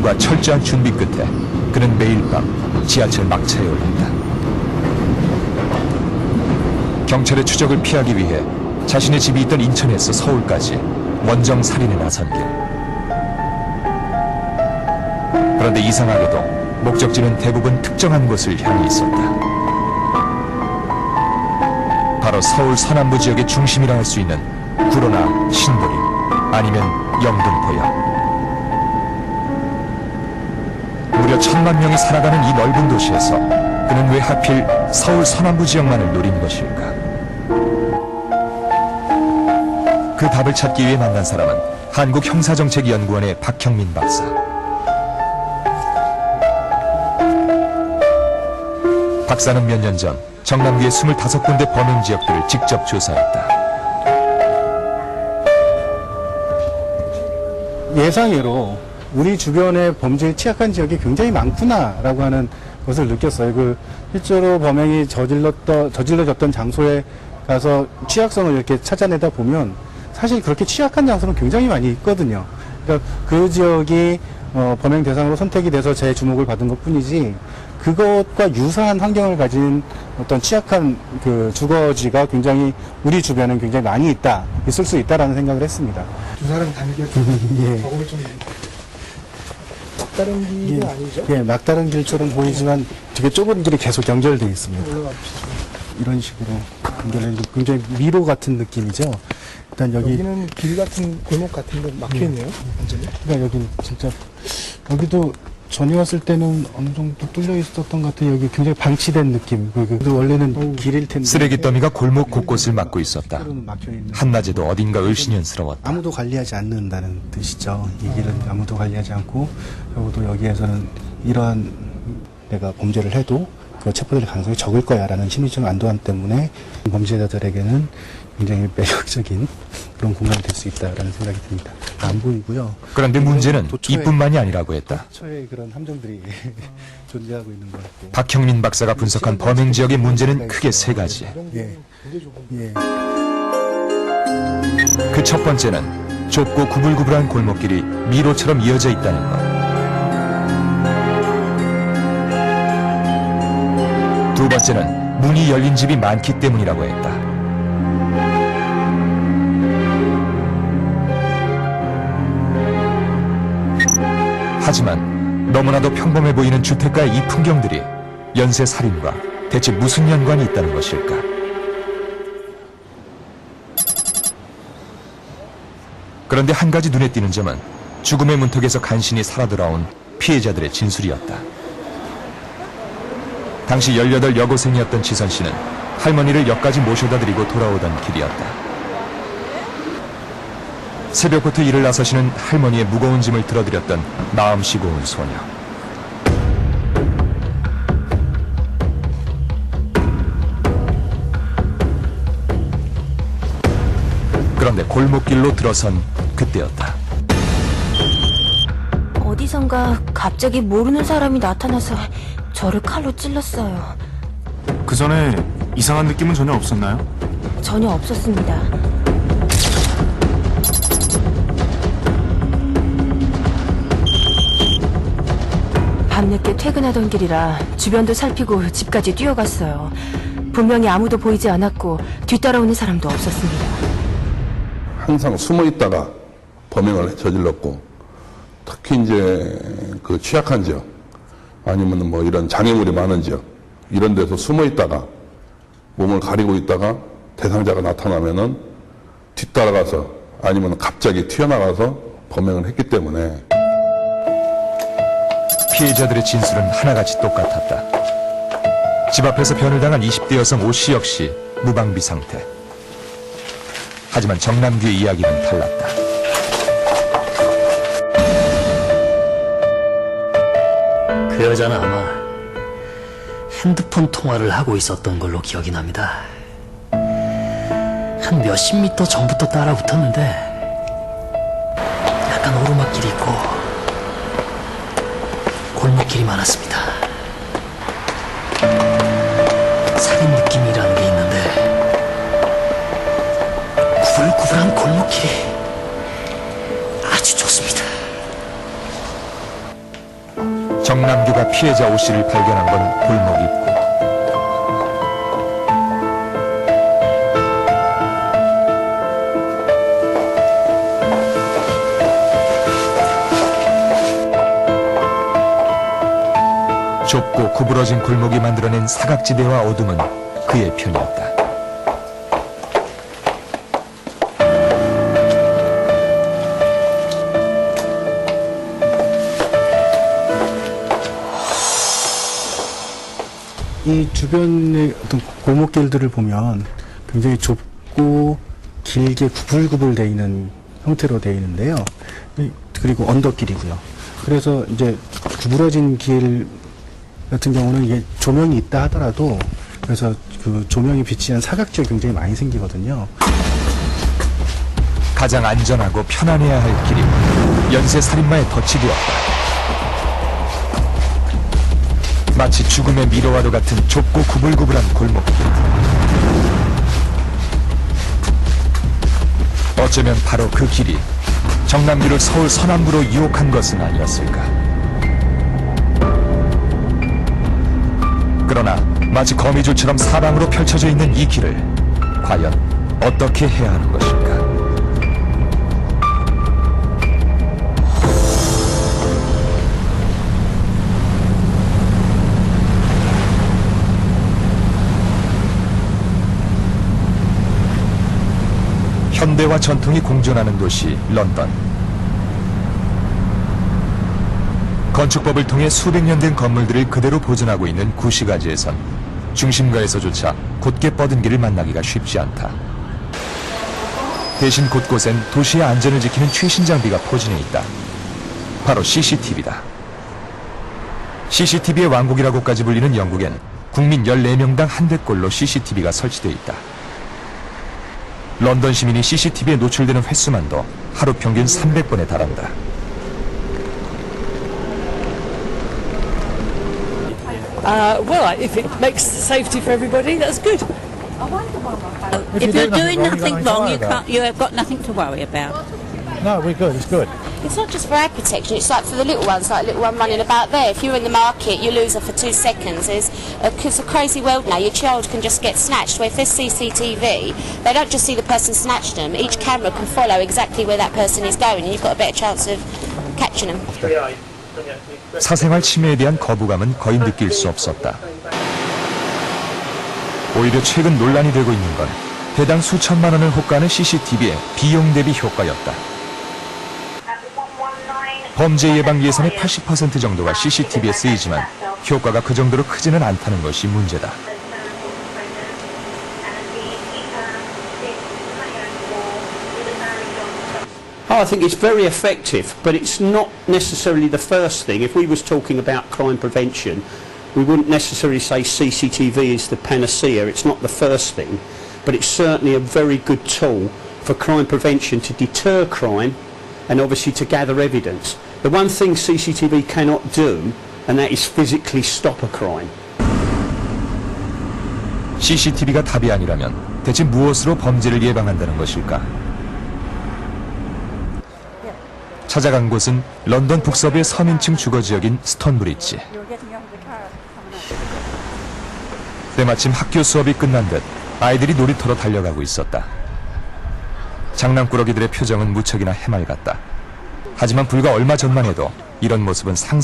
시민과 철저한 준비 끝에 그는 매일 밤 지하철 막차에 오른다. 경찰의 추적을 피하기 위해 자신의 집이 있던 인천에서 서울까지 원정 살인에 나선 길. 그런데 이상하게도 목적지는 대부분 특정한 곳을 향해 있었다. 바로 서울 서남부 지역의 중심이라 할 수 있는 구로나 신도림 아니면 영등포역. 무려 1000만 명이 살아가는 이 넓은 도시에서 그는 왜 하필 서울 서남부 지역만을 노린 것일까? 그 답을 찾기 위해 만난 사람은 한국형사정책연구원의 박형민 박사. 박사는 몇 년 전 정남구의 25군데 범행 지역들을 직접 조사했다. 예상외로 우리 주변에 범죄에 취약한 지역이 굉장히 많구나라고 하는 것을 느꼈어요. 실제로 범행이 저질러졌던 장소에 가서 취약성을 이렇게 찾아내다 보면 사실 그렇게 취약한 장소는 굉장히 많이 있거든요. 그러니까 그 지역이 범행 대상으로 선택이 돼서 제 주목을 받은 것 뿐이지 그것과 유사한 환경을 가진 어떤 취약한 그 주거지가 굉장히 우리 주변에 굉장히 많이 있을 수 있다라는 생각을 했습니다. 두 사람 다니기가 예. 작업을 좀 막다른 길이 아니죠? 예, 막다른 길처럼 보이지만 되게 좁은 길이 계속 연결되어 있습니다. 올라가 보시죠. 이런 식으로 연결해 굉장히 미로 같은 느낌이죠. 일단 여기는 길 같은 골목 같은 데 막혀 있네요. 완전히. 그러니까 여기 진짜 여기도 전에 왔을 때는 어느 정도 뚫려 있었던 것 같아요. 여기 굉장히 방치된 느낌. 원래는 길일 텐데 쓰레기 더미가 골목 곳곳을 막고 있었다. 막혀 있는. 한낮에도 어딘가 을씨년스러웠다. 아무도 관리하지 않는다는 뜻이죠. 이 길은 아무도 관리하지 않고 적어도 여기에서는 이러한 내가 범죄를 해도 그 체포될 가능성이 적을 거야라는 심리적 안도감 때문에 범죄자들에게는 굉장히 매력적인 그런 공간이 될 수 있다라는 생각이 듭니다. 안 보이고요. 그런데 문제는 도처에- 이뿐만이 아니라고 했다. 처의 그런 함정들이 존재하고 있는 것 같고. 박형민 박사가 분석한 범행 지역의 문제는 크게 세 가지. 예. 예. 그 첫 번째는 좁고 구불구불한 골목길이 미로처럼 이어져 있다는 것. 두 번째는 문이 열린 집이 많기 때문이라고 했다. 하지만 너무나도 평범해 보이는 주택가의 이 풍경들이 연쇄 살인과 대체 무슨 연관이 있다는 것일까? 그런데 한 가지 눈에 띄는 점은 죽음의 문턱에서 간신히 살아 돌아온 피해자들의 진술이었다. 당시 18 여고생이었던 지선 씨는 할머니를 역까지 모셔다 드리고 돌아오던 길이었다. 새벽부터 일을 나서시는 할머니의 무거운 짐을 들어드렸던 마음씨 고운 소녀. 그런데 골목길로 들어선 그때였다. 어디선가 갑자기 모르는 사람이 나타나서 저를 칼로 찔렀어요. 그 전에 이상한 느낌은 전혀 없었나요? 전혀 없었습니다. 밤늦게 퇴근하던 길이라 주변도 살피고 집까지 뛰어갔어요. 분명히 아무도 보이지 않았고 뒤따라오는 사람도 없었습니다. 항상 숨어 있다가 범행을 저질렀고, 특히 이제 그 취약한 지역 아니면 뭐 이런 장애물이 많은 지역 이런 데서 숨어 있다가 몸을 가리고 있다가 대상자가 나타나면은 뒤따라가서 아니면 갑자기 튀어나가서 범행을 했기 때문에. 피해자들의 진술은 하나같이 똑같았다. 집 앞에서 변을 당한 20대 여성 오씨 역시 무방비 상태. 하지만 정남규의 이야기는 달랐다. 그 여자는 아마 핸드폰 통화를 하고 있었던 걸로 기억이 납니다. 한 몇십 미터 전부터 따라붙었는데 약간 오르막길이 있고 골목길이 많았습니다. 살인 느낌이라는 게 있는데 구불구불한 골목길이 아주 좋습니다. 정남규가 피해자 오 씨를 발견한 건 골목 입구. 좁고 구부러진 골목이 만들어낸 사각지대와 어둠은 그의 편이었다. 이 주변의 어떤 골목길들을 보면 굉장히 좁고 길게 구불구불 돼 있는 형태로 돼 있는데요. 그리고 언덕길이고요. 그래서 이제 구부러진 길 같은 경우는 이게 조명이 있다 하더라도 그래서 그 조명이 비치한 사각지가 굉장히 많이 생기거든요. 가장 안전하고 편안해야 할 길이 연쇄 살인마의 덫이 되었다. 마치 죽음의 미로와도 같은 좁고 구불구불한 골목길. 어쩌면 바로 그 길이 정남규를 서울 서남부로 유혹한 것은 아니었을까. 그러나 마치 거미줄처럼 사방으로 펼쳐져 있는 이 길을 과연 어떻게 해야 하는 것일까? 현대와 전통이 공존하는 도시 런던. 건축법을 통해 수백 년 된 건물들을 그대로 보존하고 있는 구시가지에선 중심가에서조차 곧게 뻗은 길을 만나기가 쉽지 않다. 대신 곳곳엔 도시의 안전을 지키는 최신 장비가 포진해 있다. 바로 CCTV다. CCTV의 왕국이라고까지 불리는 영국엔 국민 14명당 한 대꼴로 CCTV가 설치돼 있다. 런던 시민이 CCTV에 노출되는 횟수만도 하루 평균 300번에 달한다. Well, if it makes safety for everybody, that's good. If you're doing nothing wrong, you have got nothing to worry about. No, we're good. It's good. It's not just for our protection, it's like for the little ones, like little one running about there. If you're in the market, you lose her for 2 seconds. It's a crazy world now. Your child can just get snatched. Where if there's CCTV, they don't just see the person snatch them. Each camera can follow exactly where that person is going, and you've got a better chance of catching them. 사생활 침해에 대한 거부감은 거의 느낄 수 없었다. 오히려 최근 논란이 되고 있는 건 대당 수천만 원을 호가하는 CCTV의 비용 대비 효과였다. 범죄 예방 예산의 80% 정도가 CCTV에 쓰이지만 효과가 그 정도로 크지는 않다는 것이 문제다. I think it's very effective, but it's not necessarily the first thing. If we was talking about crime prevention, we wouldn't necessarily say CCTV is the panacea. It's not the first thing, but it's certainly a very good tool for crime prevention to deter crime and obviously to gather evidence. The one thing CCTV cannot do, and that is physically stop a crime. CCTV가 답이 아니라면 대체 무엇으로 범죄를 예방한다는 것일까? 찾아간 곳은 런던 북서부의 서민층 주거지역인 스톤브리지. 때마침 학교 수업이 끝난 듯 아이들이 놀이터로 달려가고 있었다. 장난꾸러기들의 표정은 무척이나 해맑았다. 하지만 불과 얼마 전만 해도 이런 모습은 상상